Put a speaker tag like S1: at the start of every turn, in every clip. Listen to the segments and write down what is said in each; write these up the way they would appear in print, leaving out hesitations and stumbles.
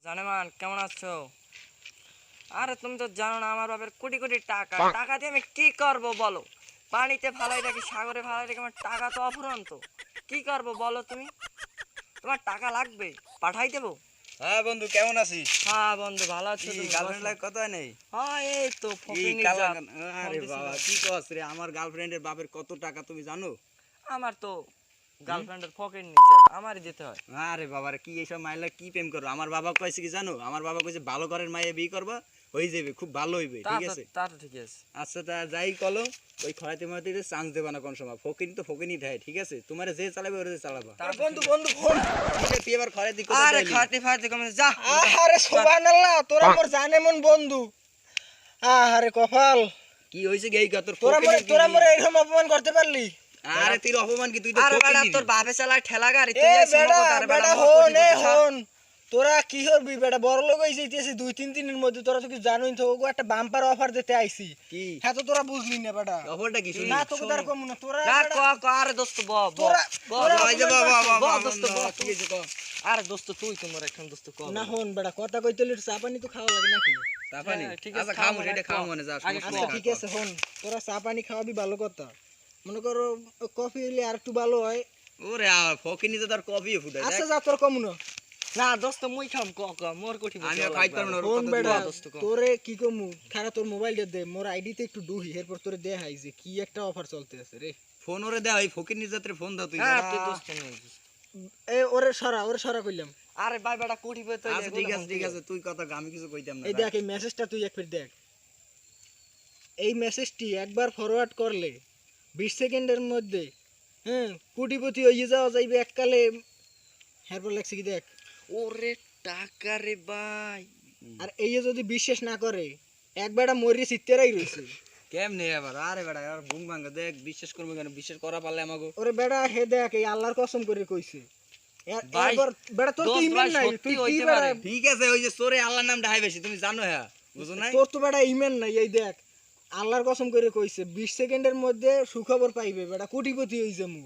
S1: জানেমান কেমন আছো? আরে তুমি তো জানো না আমার বাপের কোটি কোটি টাকা, টাকা দিয়ে আমি কি করব বলো? পানিতে ফালাই রাখি, সাগরে ফালাই রাখি, আমার টাকা তো অফুরন্ত। কি করব বলো তুমি? তোমার টাকা লাগবে, পাঠাই দেবো।
S2: হ্যাঁ বন্ধু, কেমন আছিস?
S1: হ্যাঁ বন্ধু, ভালো আছো
S2: কি
S1: তুমি?
S2: গার্লফ্রেন্ড লাগে কথা নেই?
S1: হ্যাঁ এই তো ফকিনি জাত।
S2: আরে বাবা, কি কস রে? আমার গার্লফ্রেন্ডের বাপের কত টাকা তুমি জানো?
S1: আমার তো গার্লফ্রেন্ডের পকেট নিচে, আমারই দিতে হয়।
S2: আরে বাবা রে, কি এইসব মাইলা কি প্রেম করো? আমার বাবা কইছে কি জানো? আমার বাবা কইছে ভালো ঘরের মাইয়া বিয়ে করবা, হয়ে যাবে, খুব ভালো হইবে, ঠিক আছে?
S1: তা তো ঠিক আছে।
S2: আচ্ছা তা যাই কলো, ওই খরাতে মারাতে চান্স দেবা না কোন সময়। ফকিনি তো ফকিনি থাকে, ঠিক আছে? তোমারে যে চালাবে ওরে চালাবা।
S1: বন্ধু বন্ধু ফোন।
S2: ঠিক আছে, তুই এবার খরাতে কোথায়
S1: আরে
S2: যাইলি?
S1: খাতে ফাতে কমে যা।
S3: আরে সুবহানাল্লাহ, তোরা মোর জানে মন বন্ধু। আরে কপাল,
S2: কি হইছে গেই গা তোর
S3: তোরা
S2: ফকিনি?
S3: মোরে এরকম অপমান করতে পারলি?
S2: আরে তুই অপমান কি? তুই তো
S1: আরে বেটা
S2: ফকিনি।
S1: তোর বাপে চালায় ঠেলা গাড়ি,
S3: এ
S1: তুই এই
S3: বেটা
S1: সময় করে
S3: বেটা
S1: বেটা
S3: হন, এ হন, তোরা কি করবি বেটা? বড় লোক হইছে ইতিহাসে 2-3 দিনের মধ্যে। তোরা তো কিছু জানোই তো, ওগো একটা বাম্পার অফার দিতে আইছি।
S2: কি
S3: হ্যাঁ তো তোরা বুঝলি না বেটা।
S2: অফারটা কি শুনি?
S3: না তোকে তার কম না তোরা
S1: না
S3: বেটা,
S1: ক আরে দোস্ত ব ব
S3: তোরা-
S1: ব
S3: তোরা
S2: এই যে বাবা বাবা
S1: ব দোস্ত ব
S2: কি হইছে ক?
S1: আরে দোস্ত তুই তোমার এখন দোস্ত ক
S3: না হন বেটা, কথা কইতে হলে চা পানি তো খাওয়া লাগে নাকি?
S2: তাপানি
S1: হ্যাঁ, ঠিক আছে,
S2: আচ্ছা
S1: খাও
S2: খামু,
S1: মনে
S2: এটা
S1: হয়,
S2: খাও
S1: খাও।
S2: মনে যা
S1: আগে
S2: সমস্যা
S3: আচ্ছা
S2: নেই,
S3: ঠিক
S2: খা,
S3: আছে হন, তোরা চা পানি খাওয়াবি ভালো কথা। মনে করো কফি হইলে আর একটু ভালো হয়।
S2: খা। ওরে ফকিনি তো তার কফি ফুটাই
S3: আচ্ছা
S2: দেখ।
S3: যা তোর কম না।
S1: না দোস্ত মুই খাম ক ক মোর কোঠি বলতে
S2: আমিও খাইতে পারবো না, ওর
S3: ফোন
S2: কথা
S3: বেটা,
S2: দিবা।
S1: দোস্ত কম।
S3: তোরে কি কমু? খারা তোর মোবাইলটা দে, মোর আইডিতে একটু ডুহি, এরপর তোরে দেখাই যে কি একটা অফার চলতে আছে রে।
S2: ফোন ওরে দে, ওই ফকিনি জাতের ফোন দাও তুই।
S1: হ্যাঁ
S2: বেটা।
S1: তুই দোস্ত নেই।
S3: এ ওরে সরা কইলাম।
S1: আরে ভাই বেটা কোঠি বলতে
S2: আচ্ছা ঠিক আছে তুই কথা আমি কিছু কইতাম না।
S3: এই দেখ, এই মেসেজটা তুই একবার দেখ। এই মেসেজটি একবার ফরওয়ার্ড করলে 20 সেকেন্ডের মধ্যে কোটিপতি হয়ে যাওয়া যাইবে এককালে। এরপর লেখছে কি দেখ।
S1: ওরে টাকা রে ভাই।
S3: আর এই যে যদি বিশ্বাস না করে, একবারটা মরিয়ে চিত্তেরাই রয়েছে।
S2: কেমনে আবার? আরে বেটা আর ঘুম ভাঙা দেখ, বিশ্বাস করবে কেন? বিশ্বাস করা পারলে আমাগো।
S3: ওরে বেটা হে দেখ, এই আল্লাহর কসম করে কইছে।
S1: ভাই,
S3: এরপর বেটা তোর তো
S1: দোস্ত
S3: ইমেল
S1: ভাই,
S3: নাই,
S1: সত্যি
S3: তুই কি
S1: হইতে
S3: বেটা?
S1: পারে।
S2: ঠিক আছে, ওই যে সোরে আল্লাহর নাম ডাহাই বেশি, তুমি জানো? হ্যাঁ বুঝো নাই?
S3: তোর তো বেটা ইমেল নাই। এই দেখ, আল্লাহর কসম করে কইছে 20 সেকেন্ডের মধ্যে সুখবর পাইবে বেটা, কোটিপতি হই যামু।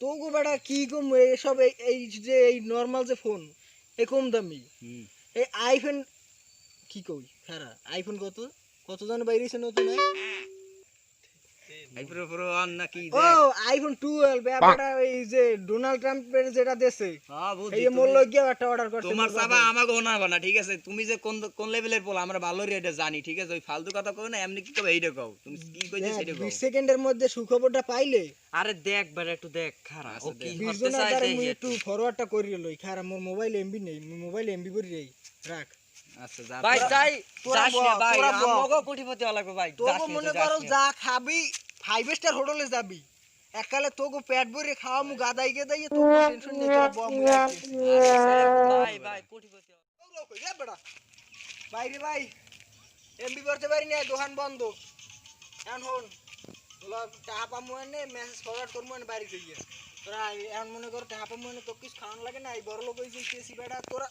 S3: তোগো বেটা কি কম এসব, এই যে এই নরমাল যে ফোন, এই কম দামি এই আইফোন কি কই খারা, আইফোন কত কত জন বাইরেছে নতুন?
S2: এই পুরো পুরো অন নাকি
S3: ও
S2: দেখ।
S3: আইফোন 12 বেটা, এই যে ডোনাল্ড ট্রাম্পের যেটা দেশে,
S2: হ্যাঁ বুঝছি।
S3: এই মূল্য গিয়ে একটা অর্ডার করছে।
S2: তোমার চাবা আমাকে ওনাবো না, ঠিক আছে? তুমি যে কোন কোন লেভেলের পোলা আমরা ভালো রেটে জানি, ঠিক আছে? ওই ফালতু কথা কও না, এমনি কি কবে এইটা কও? তুমি কি কইছো সেটা কও।
S3: 20 সেকেন্ডের মধ্যে সুখবরটা পাইলে
S1: আরে দেখ বেটা একটু দেখ খারা ও কি
S3: 20
S1: করতে
S3: জনের দ্বারা
S1: চাইছে
S3: মুই একটু ফরওয়ার্ডটা করি লই। খারা মোর মোবাইল এমবি নেই, মোবাইল এমবি করি রেই রাখ।
S2: আচ্ছা যা।
S1: ভাই যাই
S3: তোরা
S1: যাস না
S3: বল,
S1: ভাই,
S3: তোরা বল।
S1: আমাগো কোটিপতি হওয়া লাগবে ভাই। যাস
S3: তোকে
S1: না,
S3: মনে
S1: তুই যাস
S3: করো
S1: না।
S3: যা খাবি 5 স্টার হোটেলে যাবি, এককালে তোকে পেট ভরে খাওয়া মু গাদাই গাদাই, তোর টেনশন নেই, তোর বম
S1: ভাই ভাই কোটিপতি হওয়া।
S3: বাইরে ভাই এমবি করতে পারি না, দোকান বন্ধ। এখন হন টাকা পামু এনে মেসেজ ফরওয়ার্ড করবো এনে বাড়ি গিয়ে। তোরা এখন মনে কর টাকা পামু এনে তোর কিছু খাওয়ান লাগে না, এই বড় লোক হয়েছে কেসি বেটা। তোরা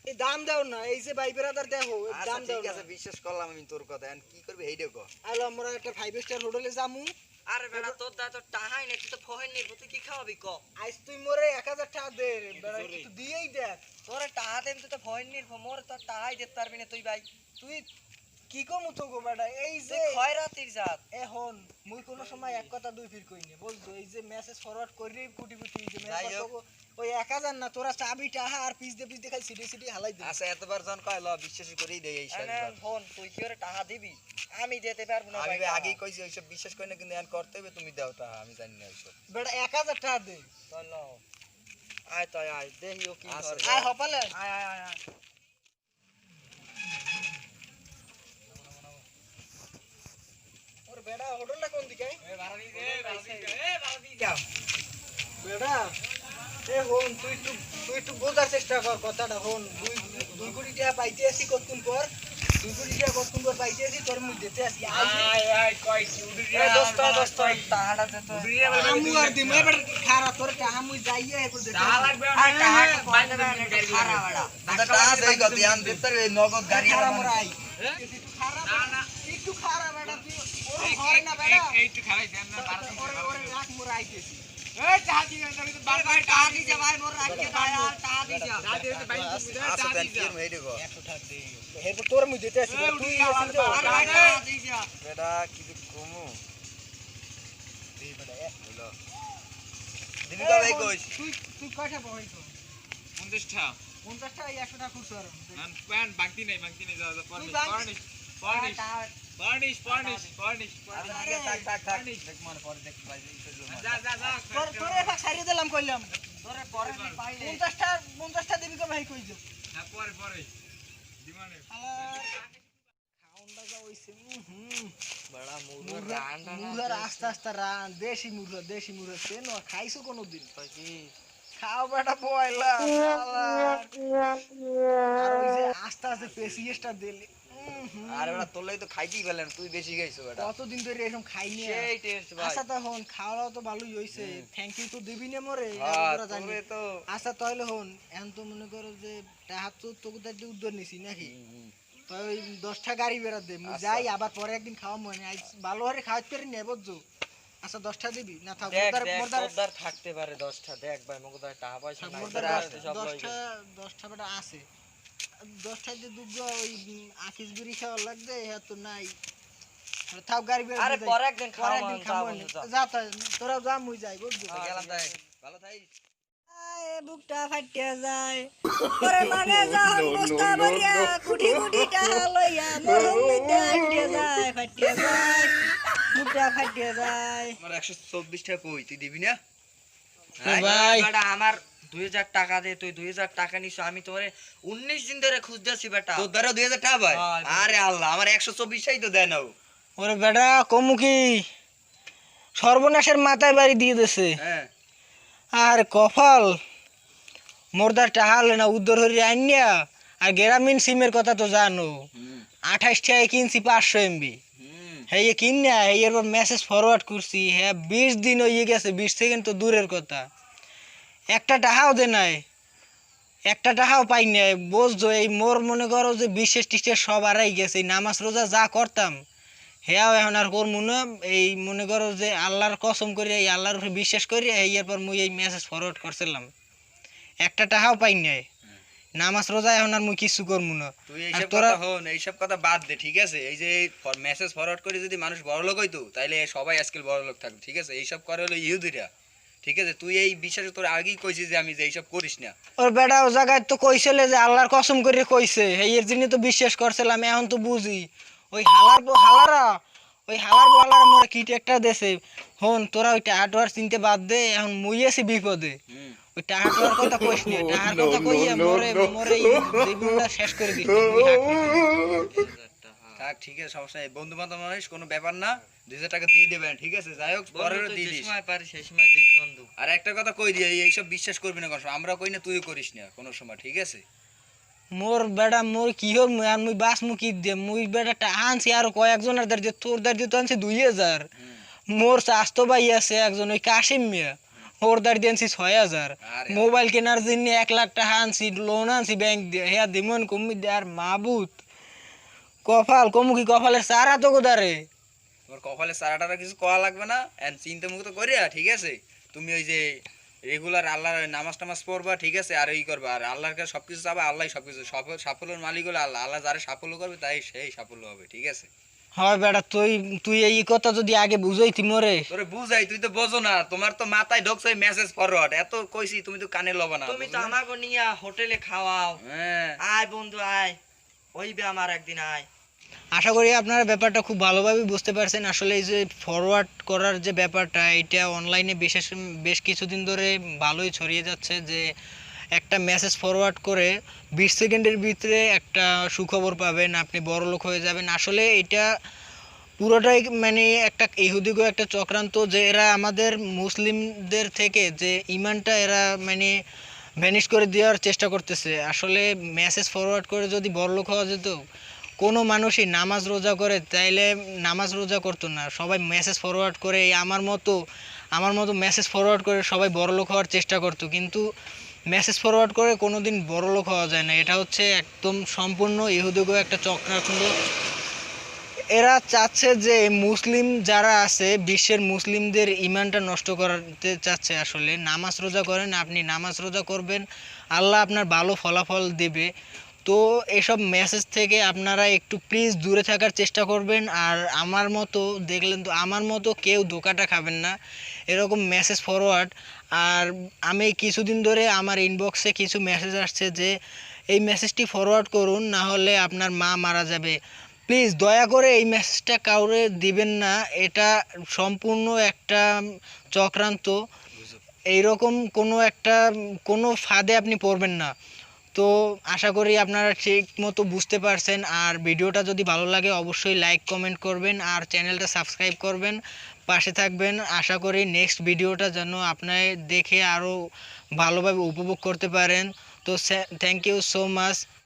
S3: এই দাম দাও না, এই যে ভাই বেড়াদার দেখো এই
S2: আচ্ছা
S3: দাম দাও
S2: ঠিক
S3: না।
S2: আছে, বিশ্বাস করলাম আমি তোর কথা। এখন কি করবি এইটা কও।
S3: আলো আমরা একটা 5 স্টার হোটেলে যামু।
S1: আরে বেটা তোর দা তো টাহাই নেই, তুই তো ফহেন নেই, তুই কি খাওয়াবি ক?
S3: আজ তুই মোরে 1000 টাকা দে রে বেটা, একটু দিয়েই দেখ।
S1: তোরে টাহা দেন, তুই তো ফহেন নির মোর তো টাহাই দিতে পারবি না তুই ভাই।
S3: তুই কি কমু তো গো বেটা, এই যে
S1: তুই খয়রাতির জাত।
S3: এখন মুই কোনো সময় এক কথা দুই ফির কই না বলতো। এই যে মেসেজ ফরওয়ার্ড করি কোটিপতি, যে
S2: যাই
S3: মেসেজ
S2: হোক।
S3: ওই 1000 না, তোরা চাবি টাহা আর পিস দিয়ে খাই সিডি সিডি হালাই দে।
S2: আচ্ছা এতবার জন কয় ল বিশ্বাস করেই দেই এই
S1: এনে
S2: শালা।
S1: ফোন তুই কি ওরে টাহা দিবি? আমি দিতে পারবো না
S2: আমি
S1: ভাই।
S2: ভাই আগেই কইছি ওইসব বিশ্বাস করি না, কিন্তু এখন করতে হবে, তুমি দাও তা, আমি জানি না ওইসব।
S3: বেটা 1000 টাকা দে।
S1: চলো আয় তাই আয় দেখি ও কি
S2: আচ্ছা,
S1: করে।
S3: আয় হপালে
S1: আয় আয় আয় আয়।
S3: ওর বেটা হোটেলটা কোন দিকে? বেটা এ হন, তুই একটু বোঝার চেষ্টা কর কথাটা। হন, 2 কোটি টাকা পাইতে আসি কতক্ষণ পর, 2 কোটি টাকা কতক্ষণ পর পাইতে আসি, তোর মুই দিতে আসি।
S1: এ দোস্ত দোস্ত টাহাটা দে তো।
S3: আমু আর দিম এ বেটা খারা, তোর টাকা মুই যাইয়ে এরপর দিতে আসি।
S1: আয় টাহাটা বাইরে বাইরে খারা বেটা।
S2: দাদা টাকা দেই কত আন দিতে এই নগদ গাড়ি
S3: খারা
S2: আমার।
S3: মোরা আই। একটু খারা বেটা, তুই ওরম হয় না বেটা। ওরে রাখ মোরা আইতেছি।
S1: টাহা দিছে ভাই মোর রাখিয়ে দাও, টাহা দি
S2: আচ্ছা দেন কি করবো এইটা কও।
S3: এরপর তোর মুই দিতে আসি বেটা, তুই এসে যাও।
S2: বেটা কিছু কমু হইলো দিবি কবে এই কইস
S3: তুই তুই কয়টা বহাইছো
S4: 50 টা
S3: 50 টাকা 100 টাকা খুশ আর
S4: নান প্যান বাকি নাই যা যা
S3: তুই
S4: ফার্নিশ
S2: আরে থাক দেখ মনে পরে দেখ ভাই
S4: যা
S3: তোরে ভাগ সারিয়ে দিলাম কইলাম
S1: তোরে পরে আমি পাইলে
S3: 50টা দিবি কবে ভাই কইছো
S4: হ্যাঁ পরে দিমানে
S3: খাউন্ডা যা হইছে
S1: বড়া মুরগা রান্না
S3: মুরগার আস্তে আস্তে রান দেশি মুরগা চেন খাইছো কোনোদিন
S1: কি
S3: খাও বেটা বয়লা আর ওই যে আস্তে আস্তে পেসিয়েসটা দিলে
S2: আরে বেটা তোর লাগি তো খাইতেই পেলেন তুই বেশি খাইছো বেটা
S3: কতদিন ধরে এরকম খাইনি
S1: সেই টেস্ট ভাই
S3: আচ্ছা তখন খাওয়া তো ভালোই হইছে থ্যাংক ইউ তো দিবি না মরে
S2: হ্যাঁ
S3: আমরা জানি।
S2: তোরে তো
S3: আচ্ছা তাহলে হন এখন তো মনে করো যে টাহাত তো তোকে তার উদ্ধার নিছি নাকি তো ওই 10টা গাড়ি বেড়া দে মুই যাই আবার পরে একদিন খাওয়া মনে আজ ভালো করে খাওয়াতে পারি না বুঝছো আচ্ছা 10টা দিবি না থাক
S1: দেখ
S3: মোরদার
S1: দেখ
S3: মোরদার
S1: তোরদার থাকতে পারে 10টা দেখ ভাই মগদার টাকা পয়সা নাই
S3: মোরদার
S1: তোরা আসতে সব লই
S3: 10টা বেটা আছে 10টা যে দুগ্গ ওই আকিস বিড়ি খাওয়া লাগবে হ্যাঁ তো নাই থাক গাড়ি বেড়া
S1: আরে পরে একদিন খাওয়া
S3: একদিন
S1: খাবো
S3: খাবো যা তাই তোরা যা মুই যাই বুঝছো
S2: গেলাম তাই ভালো থাইস
S3: আয় বুকটা ফাটিয়া যায় পরে মানে যখন বস্তা ভরিয়া কুটি কুটি টাকা লইয়া মরম মিটে ফাটিয়া যায় বুকটা ফাটিয়া যায়
S2: আমার 124 টাকা কই তুই দিবি না
S3: ভাই
S1: বেটা আমার 2000 টাকা দে তুই 2000 টাকা নিছ আমি তোরে 19 দিন ধরে খুঁজতেছি বেটা
S2: তোর দ্বারা 2000 টাকা ভাই
S1: হ্যাঁ,
S2: আরে আল্লাহ আমার 124 টাই তো দেন
S3: ওরে বেটা কমু কি সর্বনাশের মাথায় বাড়ি দিয়ে দিছে
S2: হ্যাঁ
S3: আর কপাল মোরদার টাকা হলে না উদ্ধার হরি আইনিয়া আর গ্রামীণ সিমের কথা তো জানো 28 টাকায় কিনছি 500 এমবি হ্যাঁ কিনা এরপর মেসেজ ফরওয়ার্ড করছি হ্যাঁ 20 দিন হয়ে গেছে 20 সেকেন্ড তো দূরের কথা একটা টাকাও দে নাই একটা টাকাও পাই নাই বুঝছো এই মোর মনে করো যে বিশেষ টিশেষ সব আড়াই গেছে এই নামাজ রোজা যা করতাম হ্যাঁ এখন আর করবো না এই মনে করো যে আল্লাহর কসম করে এই আল্লাহর উপরে বিশ্বাস করি এরপর মুই এই মেসেজ ফরওয়ার্ড করছিলাম একটা টাকাও পাই নাই নামাজ রোজা এখন আর মুই কিছু করবো না
S2: তুই
S3: আর
S2: এইসব
S3: তোরা
S2: কথা হন এইসব কথা বাদ দে ঠিক আছে এই যে মেসেজ ফরওয়ার্ড করে যদি মানুষ বড় লোক হইতো তাইলে সবাই আজকাল বড় লোক থাকতো ঠিক আছে এইসব করে হলো ইহুদিরা ঠিক আছে তুই এই বিশ্বাসে তোর আগেই কইছিস যে আমি যে এইসব করিস না
S3: ওর বেটা ও জায়গায় তো কইছিলে যে আল্লাহর কসম করে কইছে এর জন্য তো বিশ্বাস করছিলাম এখন তো বুঝি ওই হালারা মোরে কিট একটা দেশে হন তোরা ওই টাহাটোয়ার চিনতে বাদ দে এখন মুই আছি বিপদে ওই টাহাটোয়ার কথা কইস না টাহার কথা কইয়া মোরে এই জীবনটা শেষ করে দিস
S2: থাক ঠিক আছে সমস্যা নেই বন্ধু বান্ধব মানুষ কোনো ব্যাপার না 2000 টাকা দিয়ে দেবেন ঠিক আছে যাই হোক পরের
S1: বন্ধু তুই
S2: দিয়ে
S1: যে
S2: দিস
S1: সময় পারিস সেই সময় দিস বন্ধু
S2: আর একটা কথা কই দিয়ে এইসব বিশ্বাস করবি না কোনো সময়। আমরা কই না তুইও করিস না কোনো সময় ঠিক আছে
S3: মোর বেটা মোর কি হোক আর মুই বাস মুই কি দে মুই বেটা টাহা আনছি আর কয়েকজনের দাঁড় দিয়ে তোর দাঁড় দিয়ে তো আনছি 2000 মোর স্বাস্থ্য ভাই আছে একজন ওই কাশিম মিয়া ওর দাঁড় দিয়ে আনছি 6000
S2: আরে
S3: মোবাইল কেনার জন্য 1 লাখ টাকা আনছি লোন আনছি ব্যাংক দিয়ে হ্যাঁ দিমন কমি দে আর মাবুত কপাল কমু কি কপালের সারা তো গোদারে
S2: তোমার কপালে সারাটারা কিছু করা লাগবে না এন্ড চিন্তা মুক্ত করিয়া ঠিক আছে তুমি ওই যে রেগুলার আল্লাহর নামাজ টামাজ পড়বা ঠিক আছে আর এই করবা আর আল্লাহর কাছে সবকিছু চাবা আল্লাহ সবকিছু সাফল্যের মালিক হলো আল্লাহ আল্লাহ যারা সাফল্য করবে তাই সেই সাফল্য হবে ঠিক আছে
S3: হয় বেটা তুই এই কথা যদি আগে বুঝাইতি মরে
S2: তোরে বুঝাই তুই তো বোঝো না তোমার তো মাথায় ঢোকছে মেসেজ ফরওয়ার্ড এত কইছি তুমি তো কানে লবা না
S1: তুমি তো আমাকে নিয়ে হোটেলে খাওয়াও
S2: হ্যাঁ
S1: আয় বন্ধু আয় ওইবে আমার একদিন আয়
S3: আশা করি আপনারা ব্যাপারটা খুব ভালোভাবে বুঝতে পারছেন আসলে এই যে ফরওয়ার্ড করার যে ব্যাপারটা এটা অনলাইনে বেশ কিছুদিন ধরে ভালোই ছড়িয়ে যাচ্ছে যে একটা মেসেজ ফরওয়ার্ড করে 20 সেকেন্ডের ভিতরে একটা সুখবর পাবেন আপনি বড়লোক হয়ে যাবেন আসলে এটা পুরোটাই মানে একটা ইহুদিগো একটা চক্রান্ত যে এরা আমাদের মুসলিমদের থেকে যে ইমানটা এরা মানে ভ্যানিশ করে দেওয়ার চেষ্টা করতেছে আসলে মেসেজ ফরওয়ার্ড করে যদি বড়লোক হওয়া যেত কোনো মানুষই নামাজ রোজা করে তাইলে নামাজ রোজা করতো না সবাই মেসেজ ফরওয়ার্ড করে আমার মতো মেসেজ ফরওয়ার্ড করে সবাই বড়লোক হওয়ার চেষ্টা করতো কিন্তু মেসেজ ফরওয়ার্ড করে কোনোদিন বড়লোক হওয়া যায় না এটা হচ্ছে একদম সম্পূর্ণ ইহুদিগো একটা চক্রান্ত এরা চাচ্ছে যে মুসলিম যারা আছে বিশ্বের মুসলিমদের ইমানটা নষ্ট করতে চাচ্ছে। আসলে নামাজ রোজা করেন, আপনি নামাজ রোজা করবেন, আল্লাহ আপনার ভালো ফলাফল দেবে। তো এসব মেসেজ থেকে আপনারা একটু প্লিজ দূরে থাকার চেষ্টা করবেন। আর আমার মতো দেখলেন তো, আমার মতো কেউ ধোঁকাটা খাবেন না এরকম মেসেজ ফরওয়ার্ড। আর আমি কিছুদিন ধরে আমার ইনবক্সে কিছু মেসেজ আসছে যে এই মেসেজটি ফরওয়ার্ড করুন, না হলে আপনার মা মারা যাবে। প্লিজ দয়া করে এই মেসেজটা কাউরে দিবেন না, এটা সম্পূর্ণ একটা চক্রান্ত। এইরকম কোনো ফাঁদে আপনি পড়বেন না। তো আশা করি আপনারা ঠিক মতো বুঝতে পারছেন। আর ভিডিওটা যদি ভালো লাগে অবশ্যই লাইক কমেন্ট করবেন আর চ্যানেলটা সাবস্ক্রাইব করবেন, পাশে থাকবেন। আশা করি নেক্সট ভিডিওটা যেন আপনার দেখে আরও ভালোভাবে উপভোগ করতে পারেন। তো থ্যাংক ইউ সো মাচ।